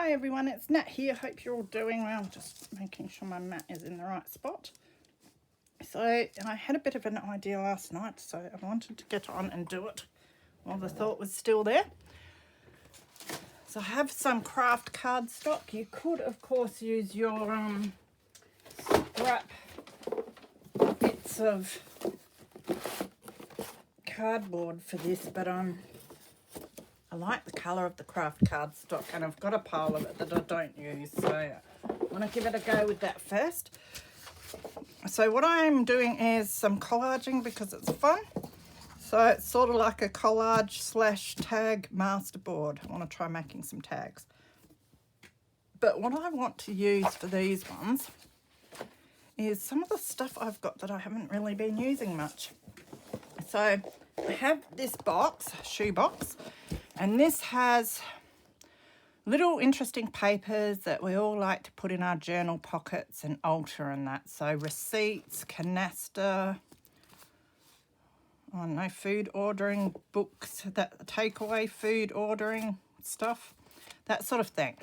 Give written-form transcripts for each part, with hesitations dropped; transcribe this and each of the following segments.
Hi everyone, it's Nat here. Hope you're all doing well. Just making sure my mat is in the right spot. So I had a bit of an idea last night, so I wanted to get on and do it while the thought was still there. So I have some craft cardstock. You could of course use your scrap bits of cardboard for this, but I like the colour of the craft cardstock, and I've got a pile of it that I don't use, so I want to give it a go with that first. So what I'm doing is some collaging because it's fun. So it's sort of like a collage slash tag masterboard. I want to try making some tags. But what I want to use for these ones is some of the stuff I've got that I haven't really been using much. So I have this box, shoe box, and this has little interesting papers that we all like to put in our journal pockets and alter and that. So receipts, canister, I don't know, food ordering books, that takeaway food ordering stuff, that sort of thing.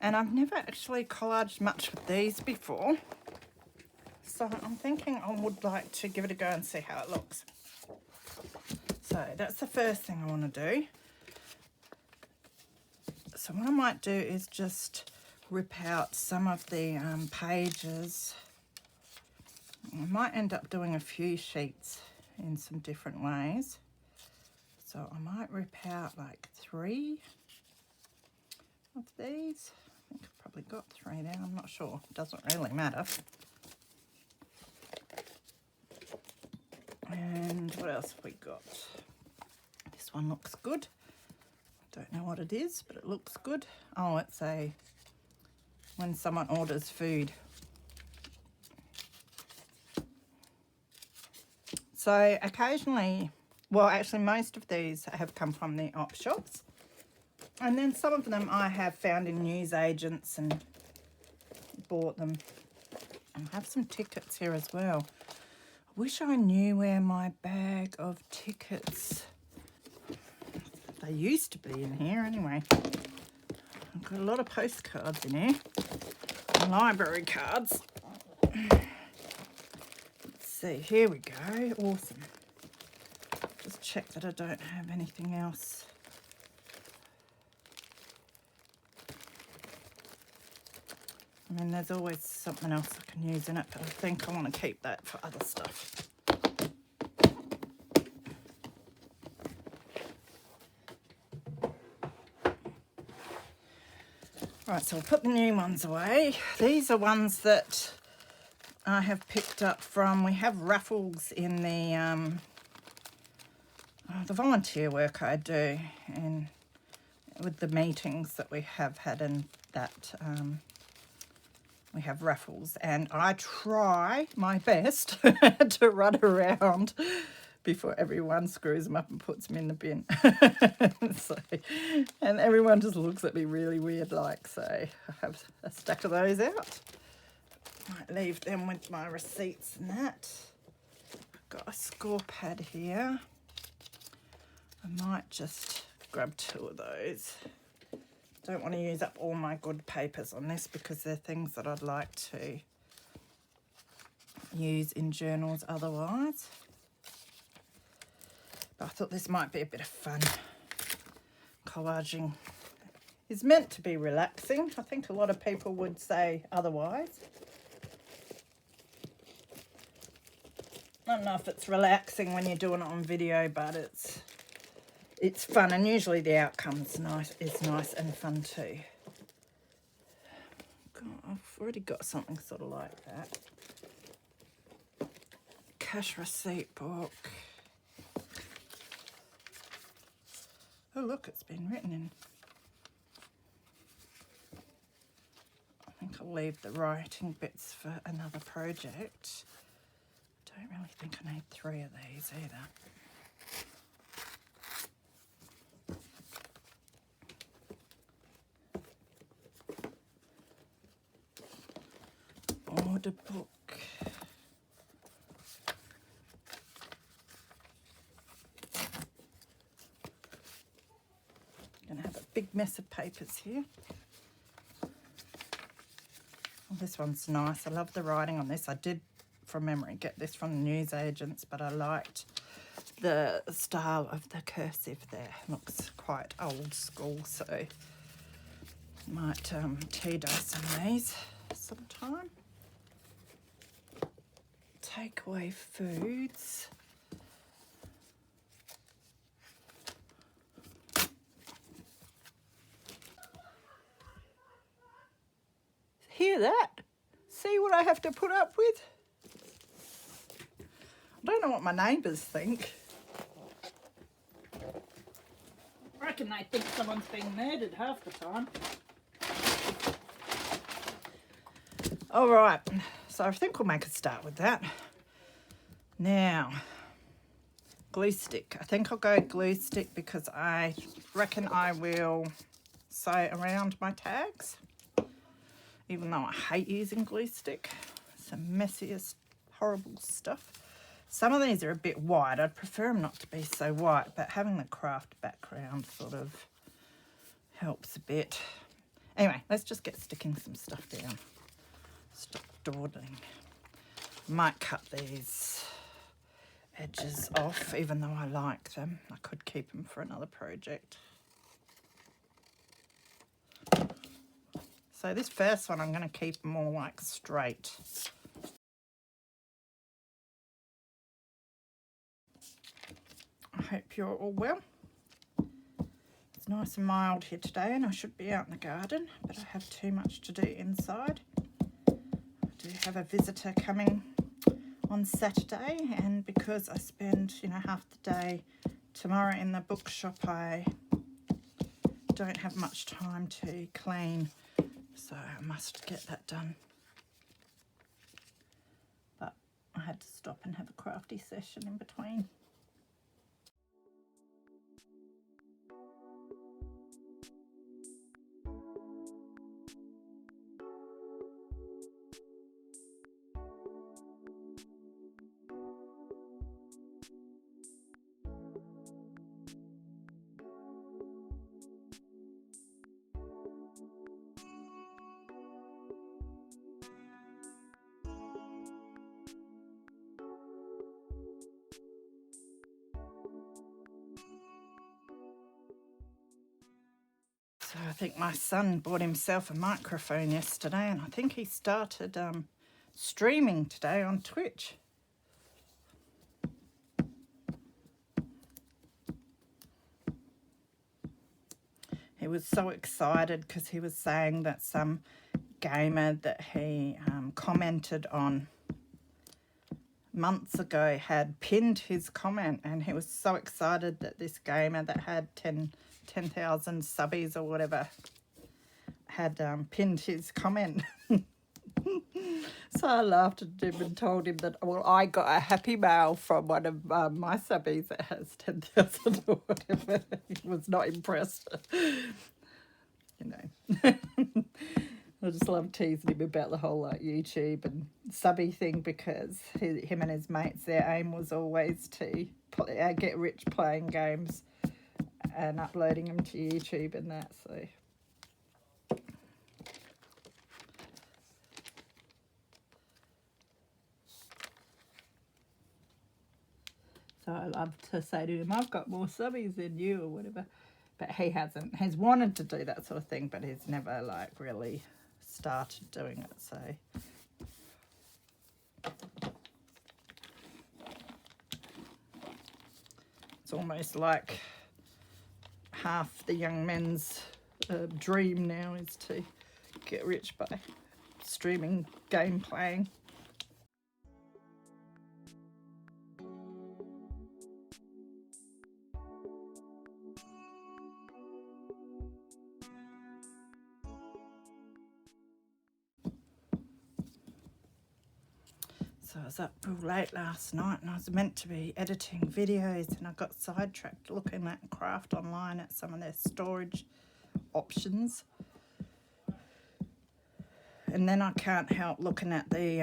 And I've never actually collaged much with these before. So I'm thinking I would like to give it a go and see how it looks. So that's the first thing I want to do. So what I might do is just rip out some of the pages. I might end up doing a few sheets in some different ways. So I might rip out like 3 of these. I think I've probably got 3 now, I'm not sure. It doesn't really matter. And what else have we got? This one looks good. Don't know what it is, but it looks good. Oh, it's a when someone orders food. So occasionally, well, actually most of these have come from the op shops. And then some of them I have found in newsagents and bought them. And I have some tickets here as well. I wish I knew where my bag of tickets. They used to be in here anyway. I've got a lot of postcards in here. Library cards. Let's see, here we go. Awesome. Just check that I don't have anything else. I mean, there's always something else I can use in it, but I think I want to keep that for other stuff. Right, so I'll put the new ones away. These are ones that I have picked up from, we have raffles in the volunteer work I do, and with the meetings that we have had, and that we have raffles, and I try my best to run around before everyone screws them up and puts them in the bin. So, and everyone just looks at me really weird like, so I have a stack of those out. Might leave them with my receipts and that. I've got a score pad here. I might just grab 2 of those. Don't want to use up all my good papers on this because they're things that I'd like to use in journals otherwise. I thought this might be a bit of fun. Collaging is meant to be relaxing. I think a lot of people would say otherwise. I don't know if it's relaxing when you're doing it on video, but it's fun, and usually the outcome's nice. It's nice and fun too. God, I've already got something sort of like that. Cash receipt book. Oh look, it's been written in. I think I'll leave the writing bits for another project. Don't really think I need 3 of these either. Order book. Gonna have a big mess of papers here. This one's nice. I love the writing on this. I did, from memory, get this from the newsagents, but I liked the style of the cursive there. Looks quite old school, so might tea dye some of these sometime. Takeaway foods. Hear that? See what I have to put up with? I don't know what my neighbours think. I reckon they think someone's being murdered half the time. All right, so I think we'll make a start with that. Now, glue stick. I think I'll go glue stick because I reckon I will sew around my tags, even though I hate using glue stick. It's the messiest, horrible stuff. Some of these are a bit white. I'd prefer them not to be so white, but having the craft background sort of helps a bit. Anyway, let's just get sticking some stuff down. Stop dawdling. Might cut these edges off, even though I like them. I could keep them for another project. So this first one, I'm going to keep them all like straight. I hope you're all well. It's nice and mild here today, and I should be out in the garden, but I have too much to do inside. I do have a visitor coming on Saturday, and because I spend, you know, half the day tomorrow in the bookshop, I don't have much time to clean, so I must get that done. But I had to stop and have a crafty session in between. So I think my son bought himself a microphone yesterday, and I think he started streaming today on Twitch. He was so excited because he was saying that some gamer that he commented on months ago had pinned his comment, and he was so excited that this gamer that had 10,000 subbies or whatever had pinned his comment. So I laughed at him and told him that, well, I got a happy mail from one of my subbies that has 10,000 or whatever. He was not impressed. You know. I just love teasing him about the whole like YouTube and subby thing, because him and his mates, their aim was always to get rich playing games and uploading them to YouTube and that. So I love to say to him, I've got more subbies than you or whatever. But he hasn't. He's wanted to do that sort of thing, but he's never like really started doing it. So it's almost like half the young men's dream now is to get rich by streaming game playing. So I was up real late last night, and I was meant to be editing videos, and I got sidetracked looking at craft online at some of their storage options. And then I can't help looking at the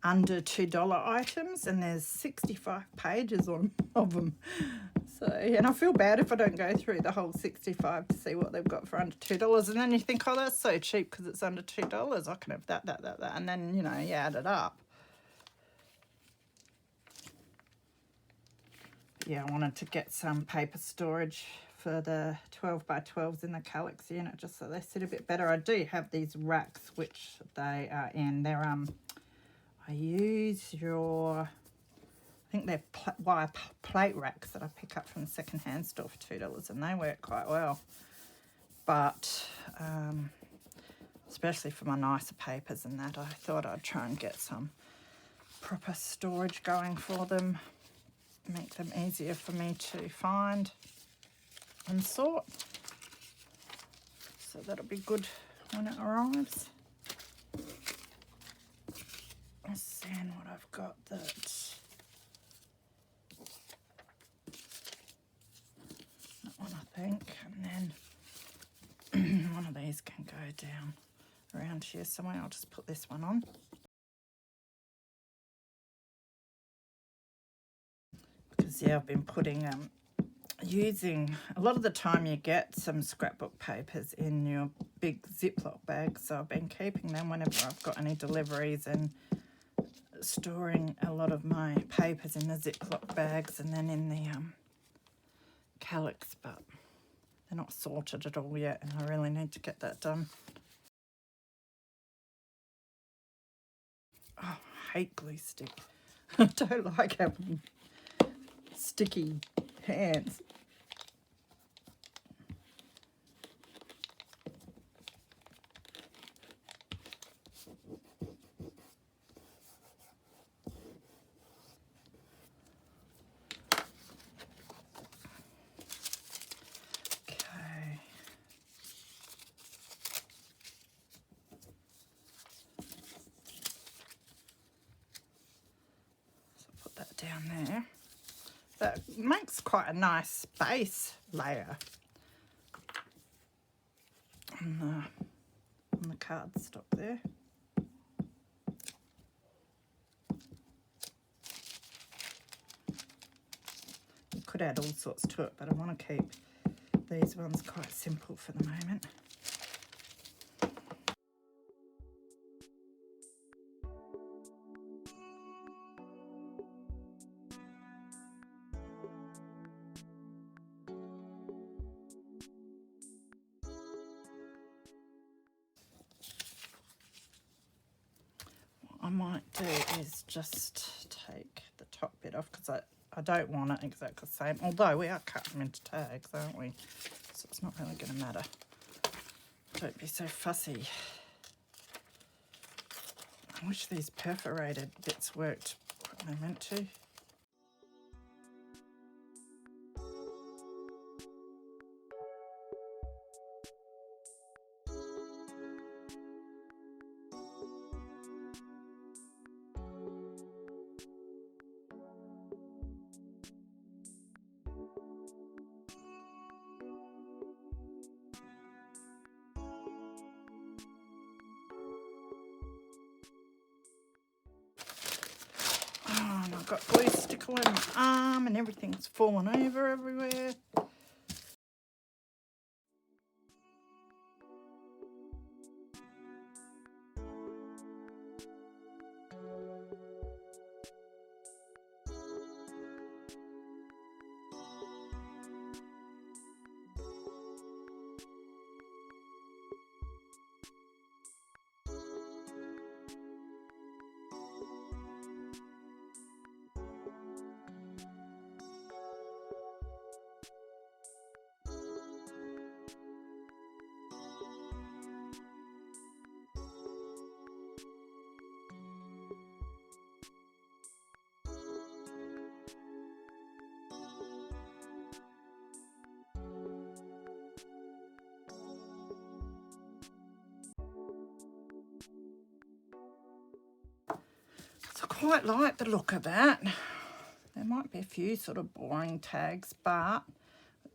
under $2 items, and there's 65 pages of them. So So, and I feel bad if I don't go through the whole 65 to see what they've got for under $2. And then you think, oh, that's so cheap because it's under $2. I can have that. And then, you know, you add it up. Yeah, I wanted to get some paper storage for the 12 by 12s in the Collaged unit just so they sit a bit better. I do have these racks which they are in. They're, I use I think they're wire plate racks that I pick up from the second-hand store for $2 and they work quite well. But especially for my nicer papers and that, I thought I'd try and get some proper storage going for them, make them easier for me to find and sort. So that'll be good when it arrives. Let's see what I've got that one, I think, and then one of these can go down around here somewhere. I'll just put this one on. Because, yeah, I've been putting, using, a lot of the time you get some scrapbook papers in your big Ziploc bag, so I've been keeping them whenever I've got any deliveries and storing a lot of my papers in the Ziploc bags and then in the Collaged, but they're not sorted at all yet and I really need to get that done. Oh, I hate glue stick. I don't like having sticky hands. Down there, that makes quite a nice base layer on the cardstock there. You could add all sorts to it, but I want to keep these ones quite simple for the moment. I might do is just take the top bit off because I don't want it exactly the same, although we are cutting them into tags, aren't we? So it's not really going to matter. Don't be so fussy. I wish these perforated bits worked what they meant to. I've got glue stick all in my arm and everything's fallen over everywhere. I quite like the look of that. There might be a few sort of boring tags, but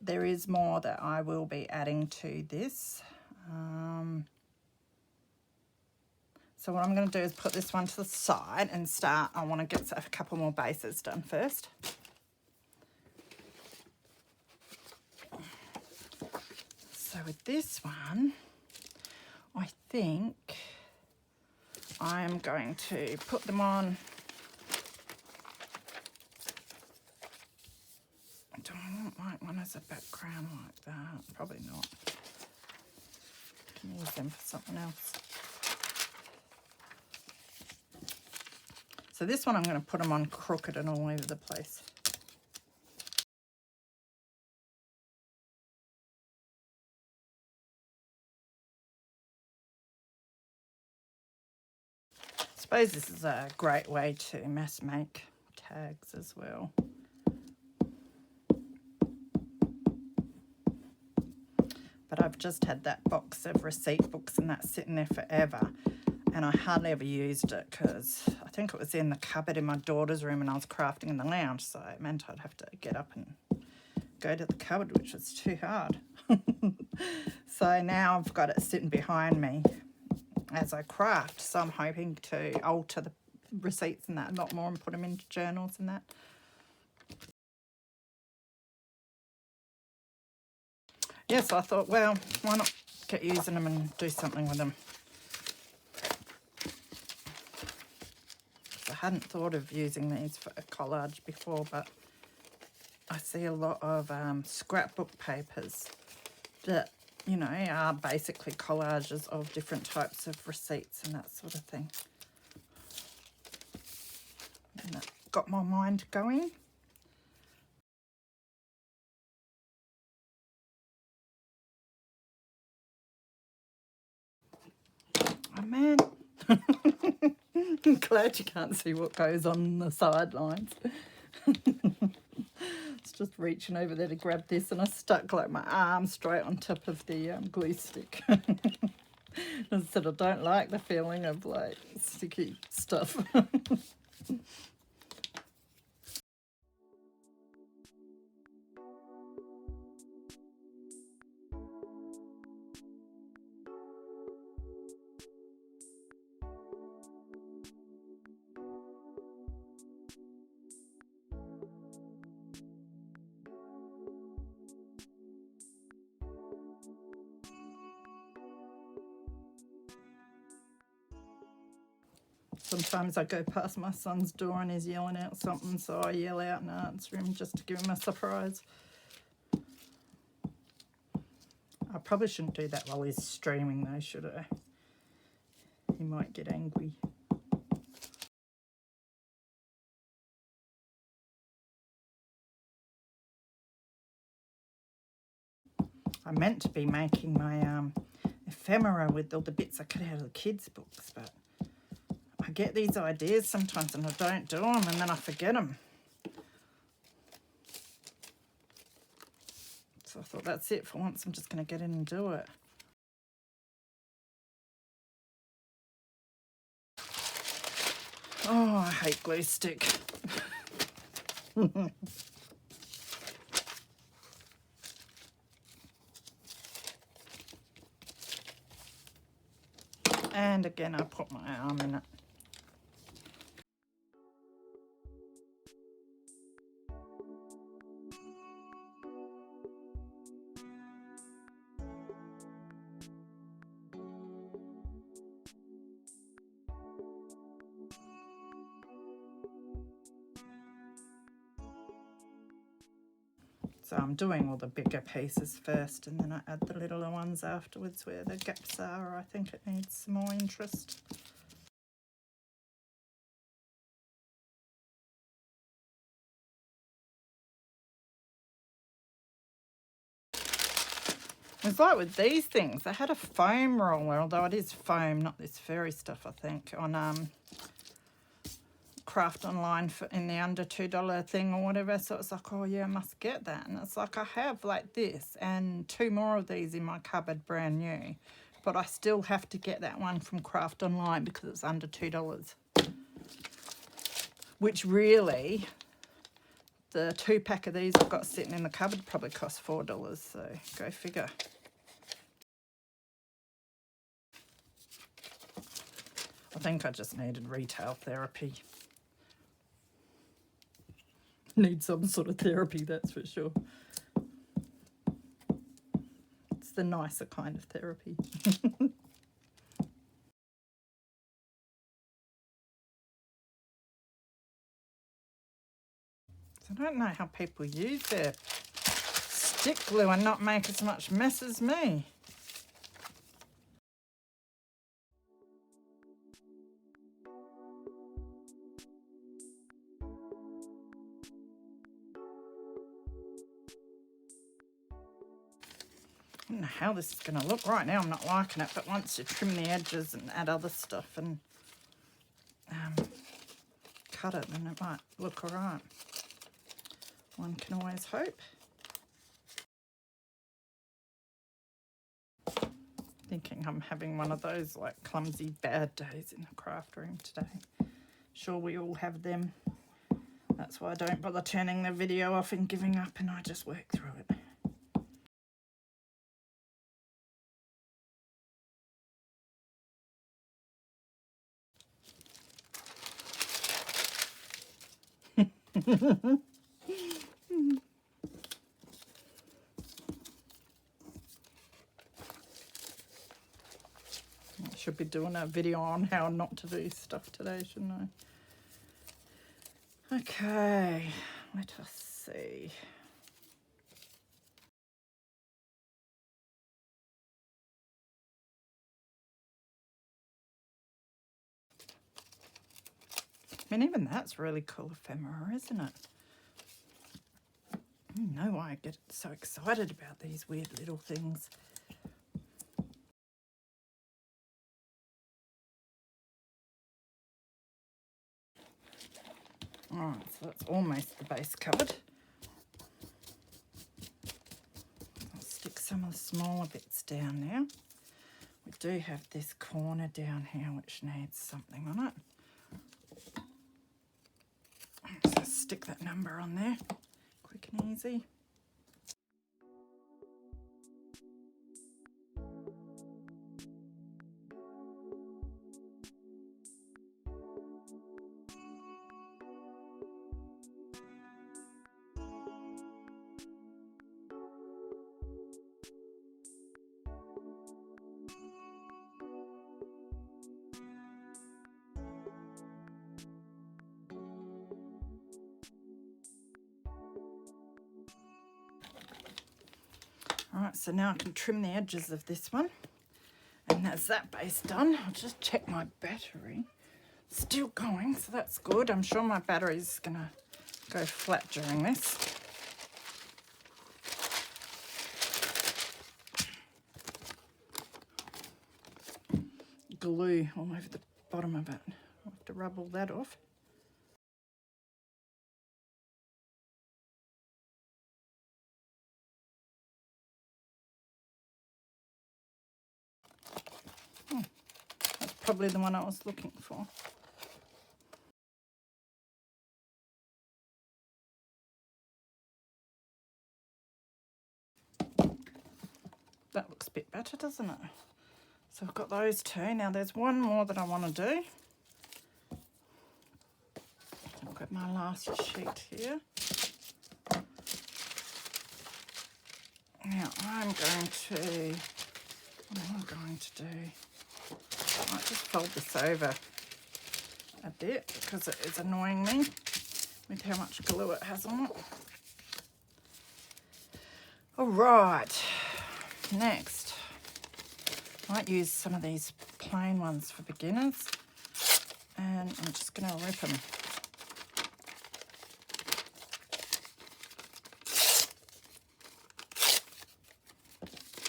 there is more that I will be adding to this. So what I'm going to do is put this one to the side and start. I want to get a couple more bases done first. So with this one, I think I'm going to put them on. Do I want like one as a background like that? Probably not. I can use them for something else. So this one I'm going to put them on crooked and all over the place. I suppose this is a great way to mass make tags as well. But I've just had that box of receipt books and that's sitting there forever. And I hardly ever used it because I think it was in the cupboard in my daughter's room and I was crafting in the lounge. So it meant I'd have to get up and go to the cupboard, which was too hard. So now I've got it sitting behind me as I craft. So I'm hoping to alter the receipts and that a lot more and put them into journals and that. Yeah, so I thought, well, why not get using them and do something with them? I hadn't thought of using these for a collage before, but I see a lot of scrapbook papers that, you know, are basically collages of different types of receipts and that sort of thing. And that got my mind going. Oh man, I'm glad you can't see what goes on the sidelines. It's just reaching over there to grab this and I stuck like my arm straight on top of the glue stick. I said I don't like the feeling of like sticky stuff. Sometimes I go past my son's door and he's yelling out something, so I yell out and answer him just to give him a surprise. I probably shouldn't do that while he's streaming though, should I? He might get angry. I meant to be making my ephemera with all the bits I cut out of the kids' books, but I get these ideas sometimes and I don't do them and then I forget them. So I thought that's it for once. I'm just going to get in and do it. Oh, I hate glue stick. And again, I put my arm in it. So I'm doing all the bigger pieces first and then I add the littler ones afterwards where the gaps are. I think it needs some more interest. It's like with these things, I had a foam roller, although it is foam, not this fairy stuff, I think, on Craft Online for in the under $2 thing or whatever. So it's like, oh yeah, I must get that. And it's like I have like this and 2 more of these in my cupboard, brand new. But I still have to get that one from Craft Online because it's under $2. Which really, the 2-pack of these I've got sitting in the cupboard probably cost $4, so go figure. I think I just needed retail therapy. Need some sort of therapy, that's for sure. It's the nicer kind of therapy. I don't know how people use their stick glue and not make as much mess as me. I don't know how this is going to look. Right now I'm not liking it, but once you trim the edges and add other stuff and cut it, then it might look alright. One can always hope. Thinking I'm having one of those like clumsy bad days in the craft room today. Sure, we all have them. That's why I don't bother turning the video off and giving up, and I just work through it. I should be doing a video on how not to do stuff today, shouldn't I? Okay, let us see. I mean, even that's really cool ephemera, isn't it? I know why I get so excited about these weird little things. Alright, so that's almost the base covered. I'll stick some of the smaller bits down now. We do have this corner down here which needs something on it. So stick that number on there, quick and easy. Alright, so now I can trim the edges of this one. And that's that base done. I'll just check my battery. Still going, so that's good. I'm sure my battery's going to go flat during this. Glue all over the bottom of it. I'll have to rub all that off. That's probably the one I was looking for. That looks a bit better, doesn't it? So I've got those two. Now there's one more that I want to do. I've got my last sheet here. Now I'm going to, what am I going to do? I might just fold this over a bit because it is annoying me with how much glue it has on it. All right, next, I might use some of these plain ones for beginners, and I'm just going to rip them.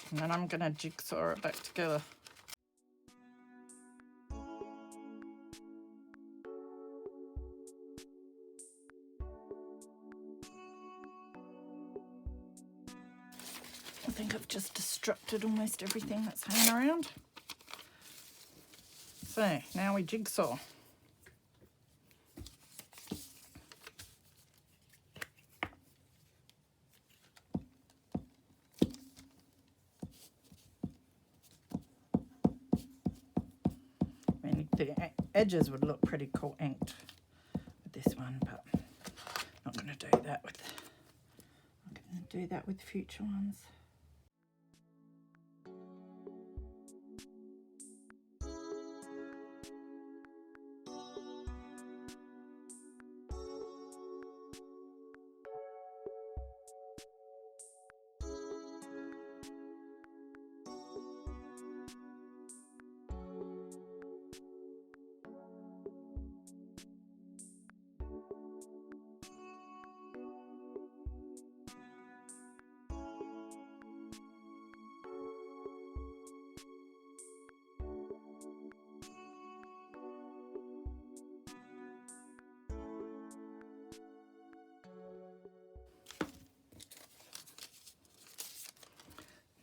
And then I'm going to jigsaw it back together. I think I've just destructed almost everything that's hanging around. So now we jigsaw. I mean, the edges would look pretty cool inked with this one, but I'm not going to do that with future ones.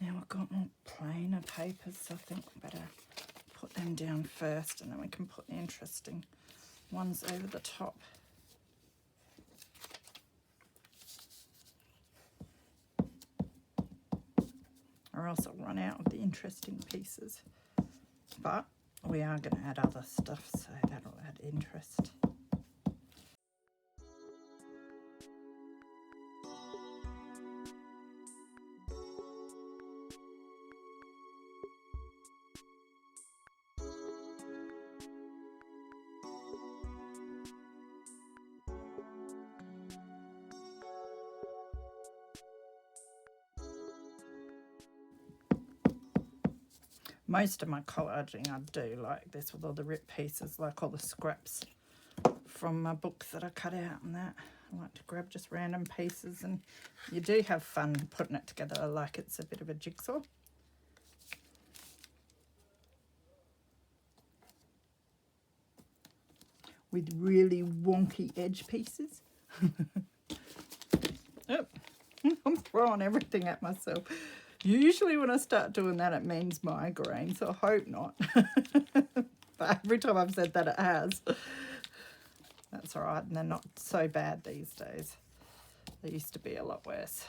Now I've got more plainer papers, so I think I better put them down first and then we can put the interesting ones over the top. Or else I'll run out of the interesting pieces. But we are going to add other stuff, so that'll add interest. Most of my collaging I do like this with all the ripped pieces, like all the scraps from my books that I cut out and that. I like to grab just random pieces, and you do have fun putting it together like it's a bit of a jigsaw. With really wonky edge pieces. Oh, I'm throwing everything at myself. Usually when I start doing that, it means migraine, so I hope not. But every time I've said that, it has. That's all right, and they're not so bad these days. They used to be a lot worse.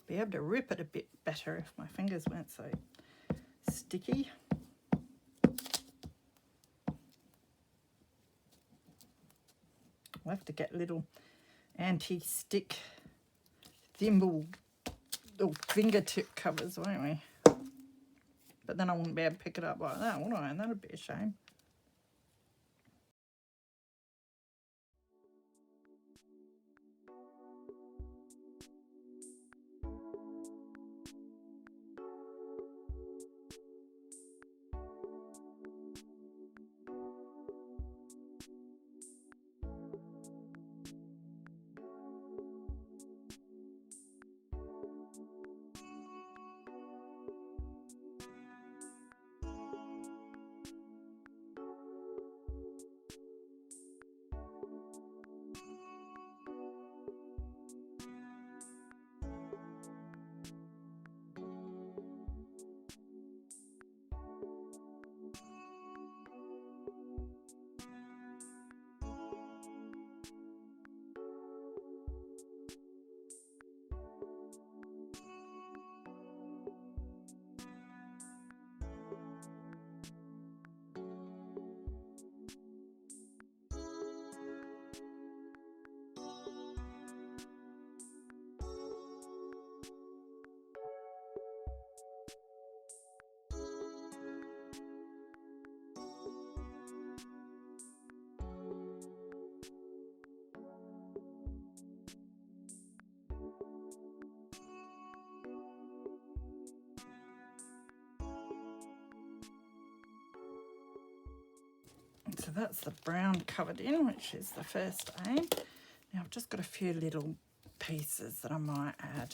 Be able to rip it a bit better if my fingers weren't so sticky. We'll have to get little anti-stick thimble or fingertip covers, won't we? But then I wouldn't be able to pick it up like that, would I? And that'd be a shame. So that's the brown covered in, which is the first aim. Now I've just got a few little pieces that I might add.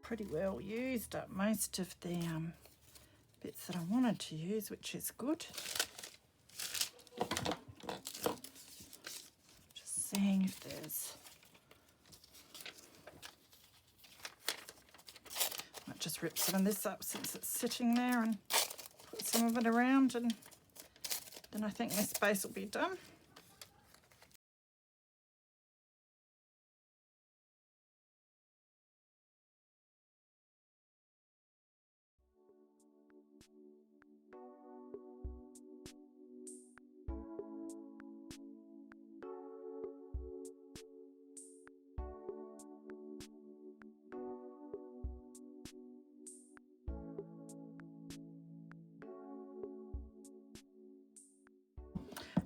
Pretty well used up most of the bits that I wanted to use, which is good. Just seeing if there's... Might just rip some of this up since it's sitting there and put some of it around, and then I think this space will be done.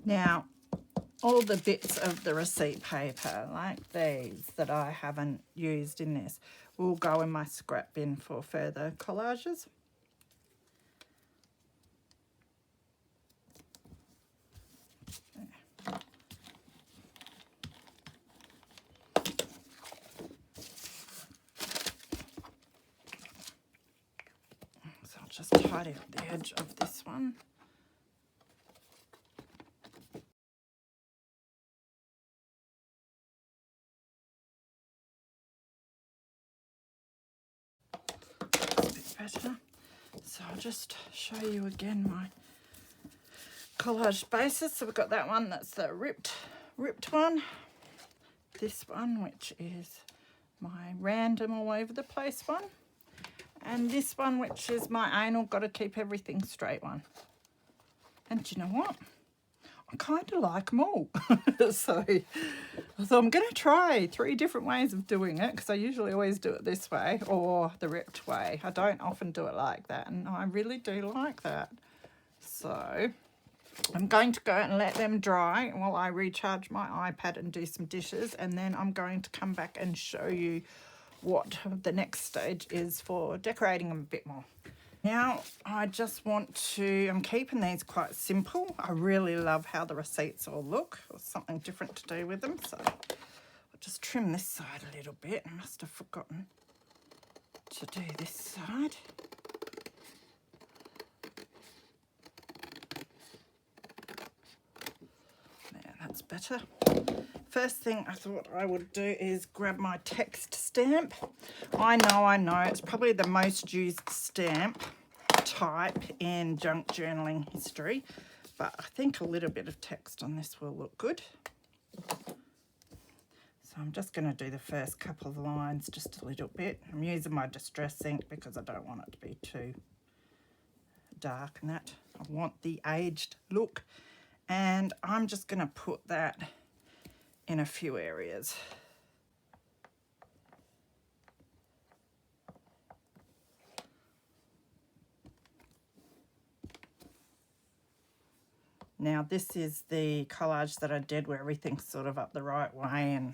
Now, all the bits of the receipt paper, like these that I haven't used in this, will go in my scrap bin for further collages. So I'll just tidy up the edge of this one. Better. So I'll just show you again my collage bases. So we've got that one, that's the ripped one. This one, which is my random all over the place one. And this one, which is my anal, got to keep everything straight one. And do you know what? I kind of like them all. So I'm going to try 3 different ways of doing it, because I usually always do it this way or the ripped way. I don't often do it like that, and I really do like that. So I'm going to go and let them dry while I recharge my iPad and do some dishes, and then I'm going to come back and show you what the next stage is for decorating them a bit more. Now, I just want to, I'm keeping these quite simple. I really love how the receipts all look, or something different to do with them. So I'll just trim this side a little bit. I must have forgotten to do this side. There, that's better. First thing I thought I would do is grab my text stamp. I know, it's probably the most used stamp type in junk journaling history, but I think a little bit of text on this will look good. So I'm just going to do the first couple of lines just a little bit. I'm using my distress ink because I don't want it to be too dark and that. I want the aged look, and I'm just going to put that in a few areas. Now this is the collage that I did where everything's sort of up the right way and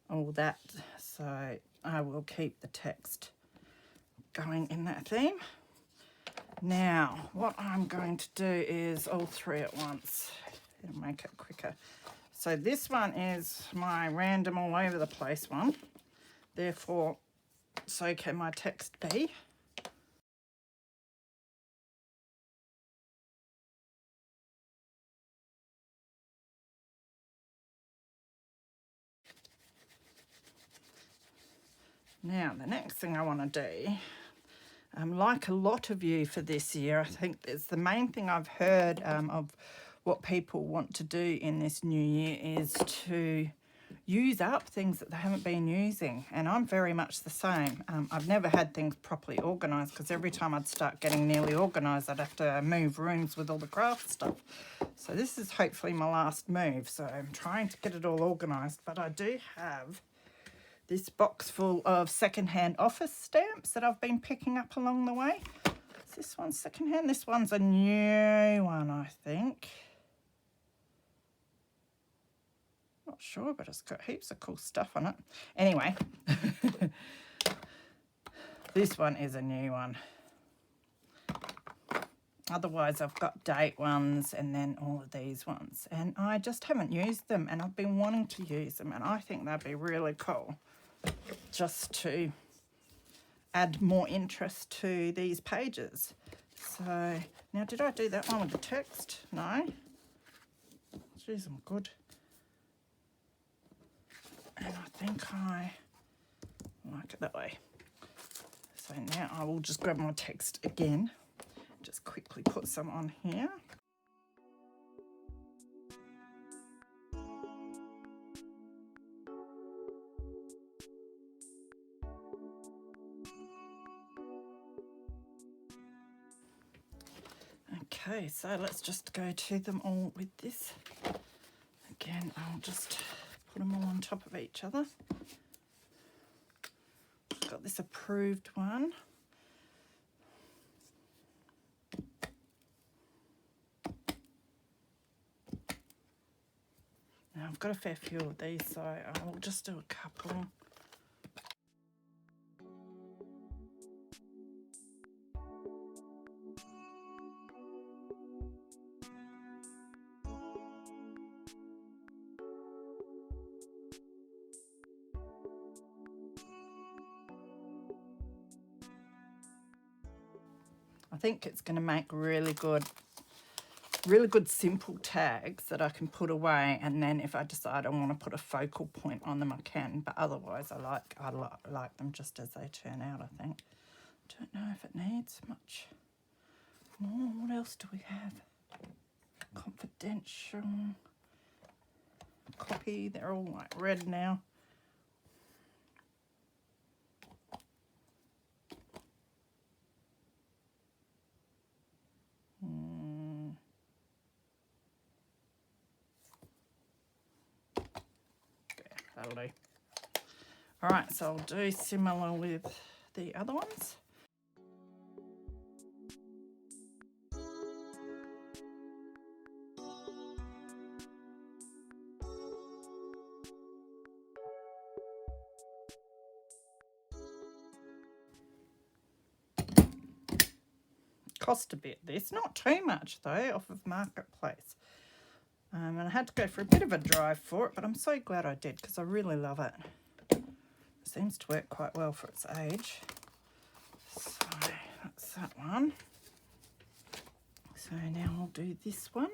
all that, so I will keep the text going in that theme. Now what I'm going to do is all 3 at once. It'll make it quicker. So this one is my random all over the place one, therefore so can my text be. Now the next thing I want to do, like a lot of you for this year, I think it's the main thing I've heard of what people want to do in this new year is to use up things that they haven't been using, and I'm very much the same. I've never had things properly organised, because every time I'd start getting nearly organised I'd have to move rooms with all the craft stuff. So this is hopefully my last move, so I'm trying to get it all organised. But I do have this box full of secondhand office stamps that I've been picking up along the way. Is this one secondhand? This one's a new one, I think. Not sure, but it's got heaps of cool stuff on it. Anyway, this one is a new one. Otherwise, I've got date ones and then all of these ones. And I just haven't used them, and I've been wanting to use them, and I think they'd be really cool just to add more interest to these pages. So, now did I do that one with the text? No. Jeez, I'm good. And I think I like it that way. So now I will just grab my text again, just quickly put some on here. Okay, so let's just go to them all with this. Again, I'll just put them all on top of each other. Got this approved one. I've got a fair few of these, so I'll just do a couple. I think it's going to make really good simple tags that I can put away, and then if I decide I want to put a focal point on them, I can. But otherwise, I like them just as they turn out, I think. Don't know if it needs much more. What else do we have? Confidential, copy. They're all like red now. That'll do. All right, so I'll do similar with the other ones. Cost a bit, this, not too much though, off of Marketplace. And I had to go for a bit of a drive for it, but I'm so glad I did because I really love it. It seems to work quite well for its age. So that's that one. So now I'll do this one.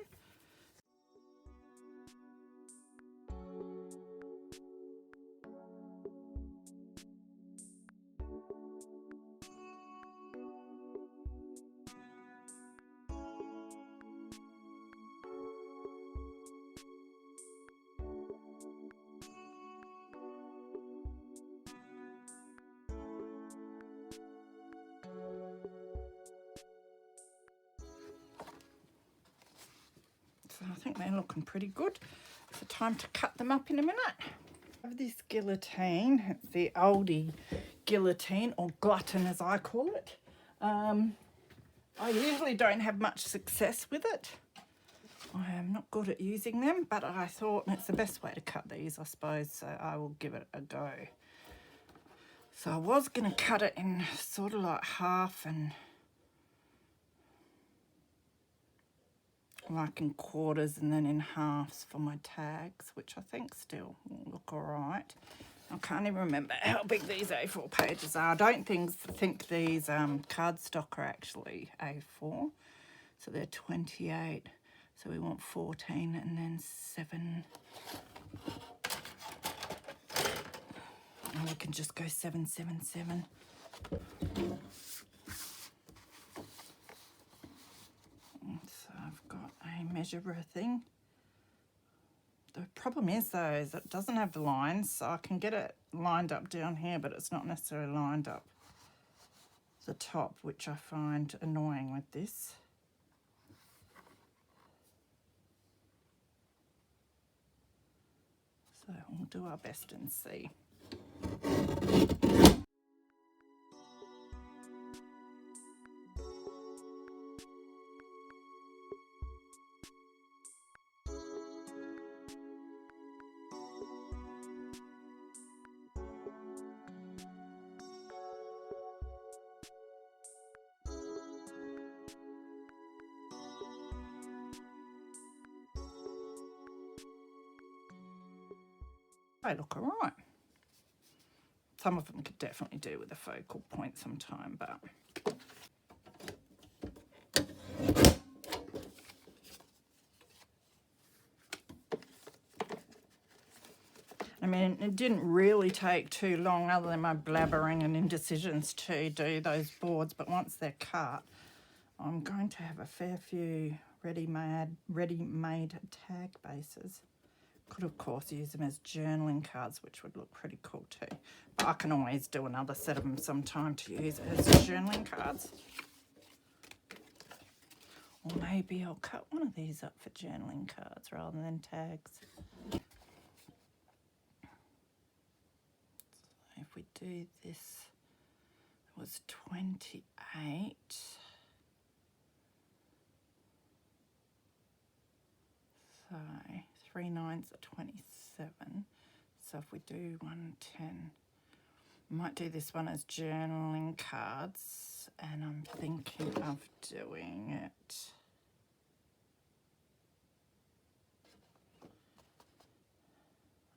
So I think they're looking pretty good. So time to cut them up in a minute. I have this guillotine. It's the oldie guillotine, or glutton as I call it. I usually don't have much success with it. I am not good at using them, but I thought it's the best way to cut these, I suppose, so I will give it a go. So I was going to cut it in sort of like half and like in quarters and then in halves for my tags, which I think still will look all right. I can't even remember how big these A4 pages are. I don't think these cardstock are actually A4, so they're 28. So we want 14 and then 7. And we can just go 7, 7, 7. So I've got a measurer thing. The problem is though, is it doesn't have lines, so I can get it lined up down here, but it's not necessarily lined up the top, which I find annoying with this. So we'll do our best and see. They look all right. Some of them could definitely do with a focal point sometime, but I mean, it didn't really take too long, other than my blabbering and indecisions, to do those boards, but once they're cut, I'm going to have a fair few ready-made tag bases. Could, of course, use them as journaling cards, which would look pretty cool too. But I can always do another set of them sometime to use as journaling cards. Or maybe I'll cut one of these up for journaling cards rather than tags. So if we do this, it was 28. So 3 9s are 27. So if we do 110, I might do this one as journaling cards, and I'm thinking of doing it.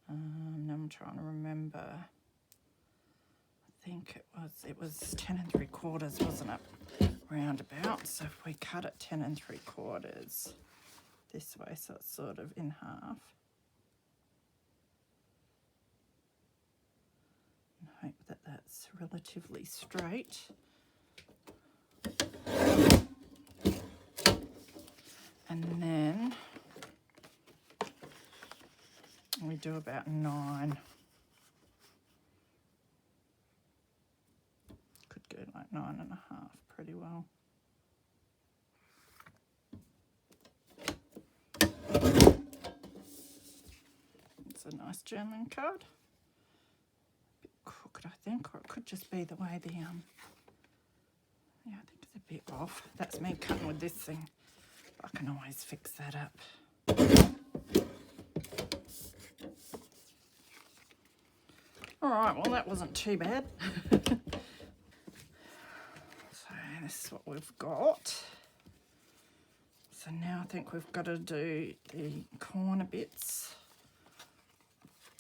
I'm trying to remember. I think it was 10 3/4, wasn't it? Roundabout. So if we cut it 10 3/4 this way, so it's sort of in half. And hope that that's relatively straight. And then we do about 9. Could go like 9.5 pretty well. It's a nice journaling card. A bit crooked, I think, or it could just be the way the yeah, I think it's a bit off. That's me cutting with this thing. I can always fix that up. All right, well, that wasn't too bad. So this is what we've got. So now I think we've got to do the corner bits.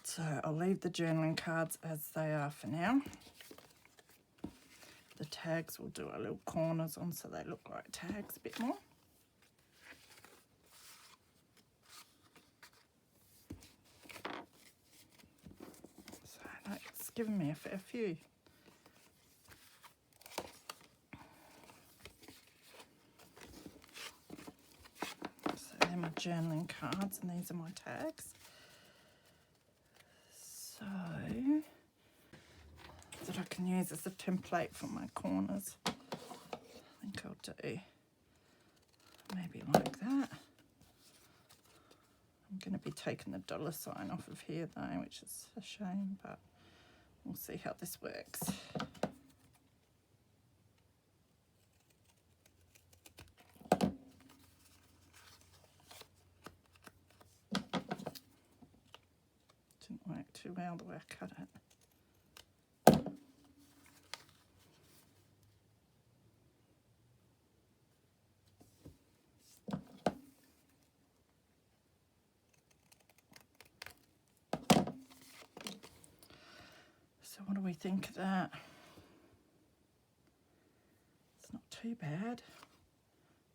So I'll leave the journaling cards as they are for now. The tags will do our little corners on so they look like tags a bit more. So that's given me a fair few. So they're my journaling cards and these are my tags. So that I can use as a template for my corners. I think I'll do maybe like that. I'm going to be taking the $sign off of here though, which is a shame, but we'll see how this works. Didn't work too well the way I cut it. So what do we think of that? It's not too bad.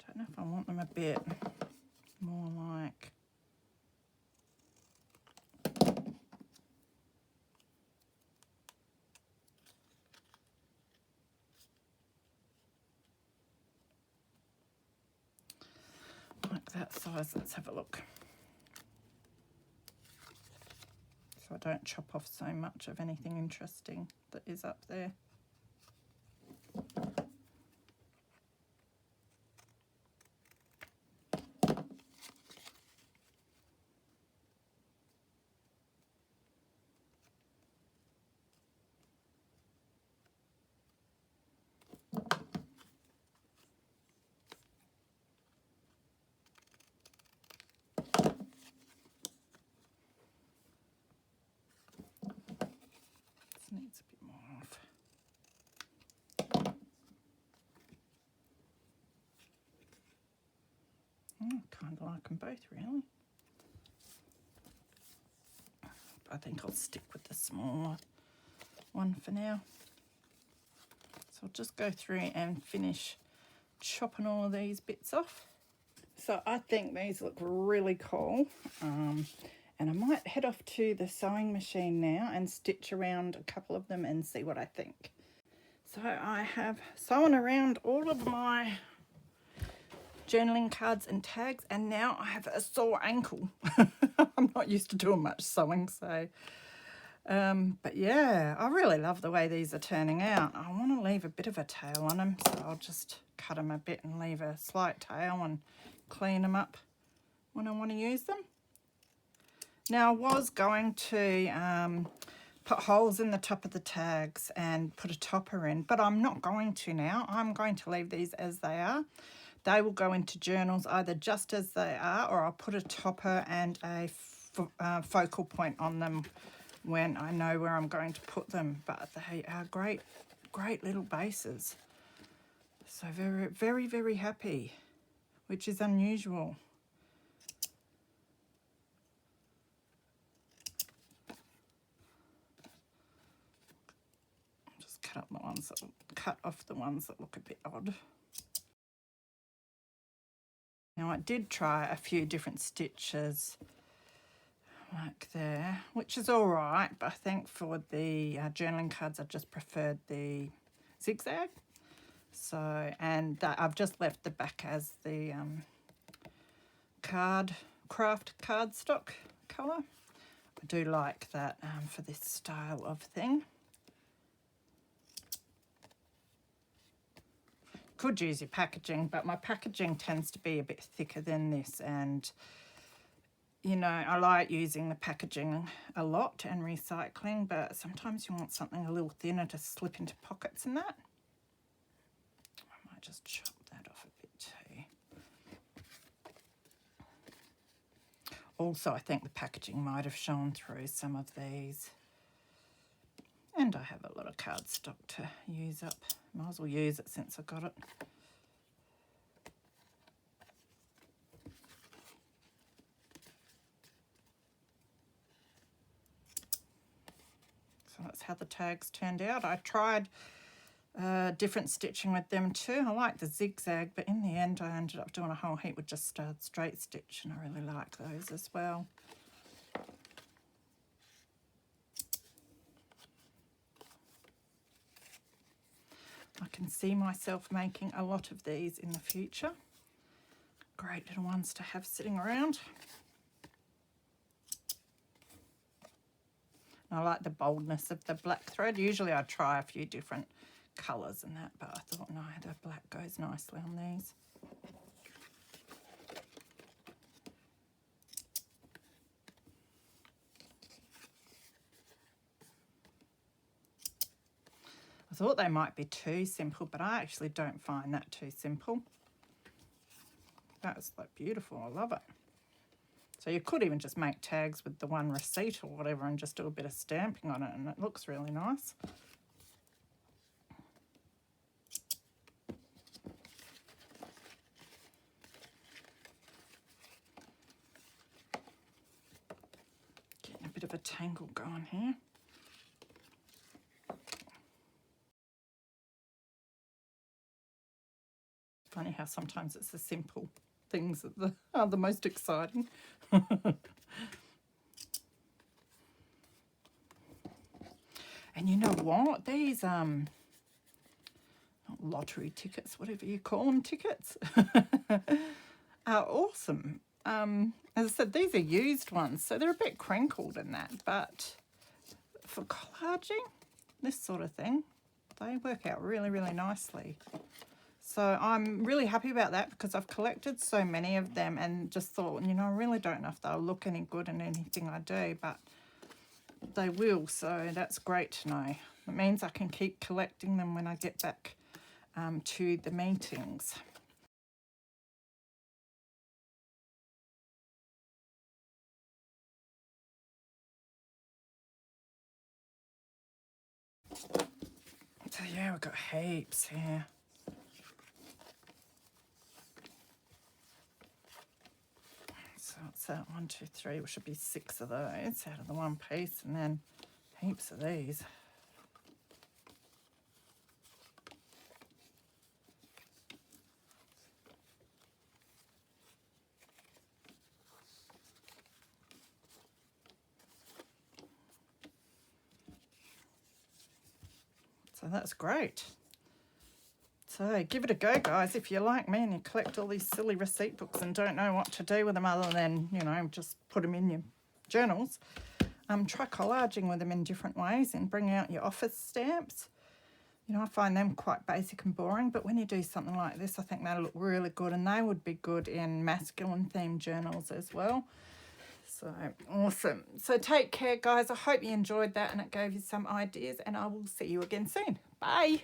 Don't know if I want them a bit more like that size. Let's have a look. So I don't chop off so much of anything interesting that is up there. Needs a bit more off. Kind of like them both, really. But I think I'll stick with the smaller one for now. So I'll just go through and finish chopping all of these bits off. So I think these look really cool. And I might head off to the sewing machine now and stitch around a couple of them and see what I think. So I have sewn around all of my journaling cards and tags, and now I have a sore ankle. I'm not used to doing much sewing, so but yeah, I really love the way these are turning out. I want to leave a bit of a tail on them, so I'll just cut them a bit and leave a slight tail and clean them up when I want to use them. Now I was going to put holes in the top of the tags and put a topper in, but I'm not going to now. I'm going to leave these as they are. They will go into journals either just as they are, or I'll put a topper and a focal point on them when I know where I'm going to put them, but they are great little bases. So very, very, very happy, which is unusual. Just cut off the ones that look a bit odd. Now I did try a few different stitches like there, which is all right, but I think for the journaling cards I just preferred the zigzag. So, and I've just left the back as the craft cardstock colour. I do like that for this style of thing. Could use your packaging, but my packaging tends to be a bit thicker than this, and you know, I like using the packaging a lot and recycling, but sometimes you want something a little thinner to slip into pockets and that. I might just chop that off a bit too. Also, I think the packaging might have shown through some of these. And I have a lot of cardstock to use up. Might as well use it since I got it. So that's how the tags turned out. I tried different stitching with them too. I like the zigzag, but in the end I ended up doing a whole heap with just straight stitch, and I really like those as well. I can see myself making a lot of these in the future. Great little ones to have sitting around. I like the boldness of the black thread. Usually I try a few different colours and that, but I thought, no, the black goes nicely on these. I thought they might be too simple, but I actually don't find that too simple. That's like beautiful. I love it. So you could even just make tags with the one receipt or whatever and just do a bit of stamping on it, and it looks really nice. Getting a bit of a tangle going here. Funny how sometimes it's the simple things that are the most exciting. And you know what? These not lottery tickets, whatever you call them, tickets, are awesome. As I said, these are used ones, so they're a bit crinkled in that, but for collaging, this sort of thing, they work out really, really nicely. So I'm really happy about that because I've collected so many of them and just thought, you know, I really don't know if they'll look any good in anything I do, but they will, so that's great to know. It means I can keep collecting them when I get back to the meetings. So yeah, we've got heaps here. So it's that 1, 2, 3, which should be 6 of those out of the one piece, and then heaps of these. So that's great. So give it a go, guys, if you're like me and you collect all these silly receipt books and don't know what to do with them other than, you know, just put them in your journals. Try collaging with them in different ways and bring out your office stamps. You know, I find them quite basic and boring, but when you do something like this, I think they'll look really good, and they would be good in masculine themed journals as well. So awesome. So take care, guys. I hope you enjoyed that and it gave you some ideas, and I will see you again soon. Bye.